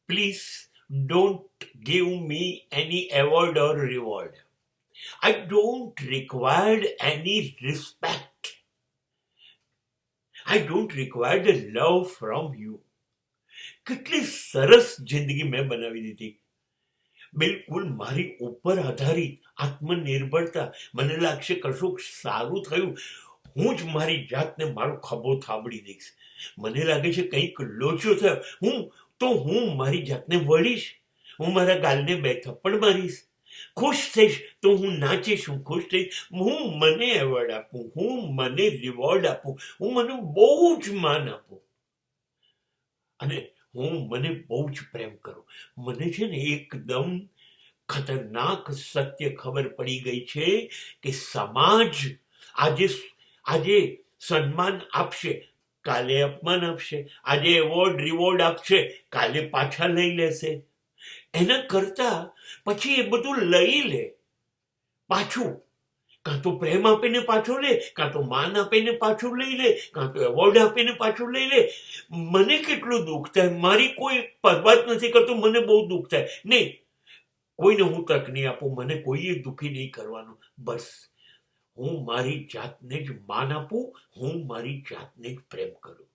Please don't give me any award or reward. I don't require any respect. I don't require the love from you. કેટલી સરસ જિંદગી મેં બનાવી દીધી. બિલકુલ મારી ઉપર આધારિત આત્મનિર્ભરતા. મને લાગશે કશુંક સારું થયું, હું જ મારી જાતને મારો ખભો થાબડી દઈશ. મને લાગે છે કંઈક લોચો થયો, હું મારી જાતને વળીશ. હું મારા ગાલને 2 થપ્પડ મારીશ. ખુશ થઈશ તો હું નાચીશ. હું ખુશ થઈશ, હું મને એવોર્ડ આપું, હું મને રિવોર્ડ આપું, હું મને બહુ જ માન આપું, અને હું મને બહુ જ પ્રેમ કરું. મને છે ને એકદમ ખતરનાક સત્ય ખબર પડી ગઈ છે કે સમાજ આજે સન્માન આપશે, કાલે અપમાન આપશે. આજે એવોર્ડ રિવોર્ડ આપશે, કાલે પાછા લઈ લેશે. એના કરતા પછી એ બધું લઈ લે પાછું. કાં તો પ્રેમ આપીને પાછો લે, કાં તો માન આપીને પાછું લઈ લે, કાં તો એવોર્ડ આપીને પાછું લઈ લે. મને કેટલું દુઃખ થાય, મારી કોઈ પરવા જ નથી કરતું, મને બહુ દુઃખ થાય. નહીં, કોઈને હું તક નહીં આપું, મને કોઈએ દુઃખી નહીં કરવાનું. બસ હું મારી જાતને જ માન આપું, હું મારી જાતને જ પ્રેમ કરું.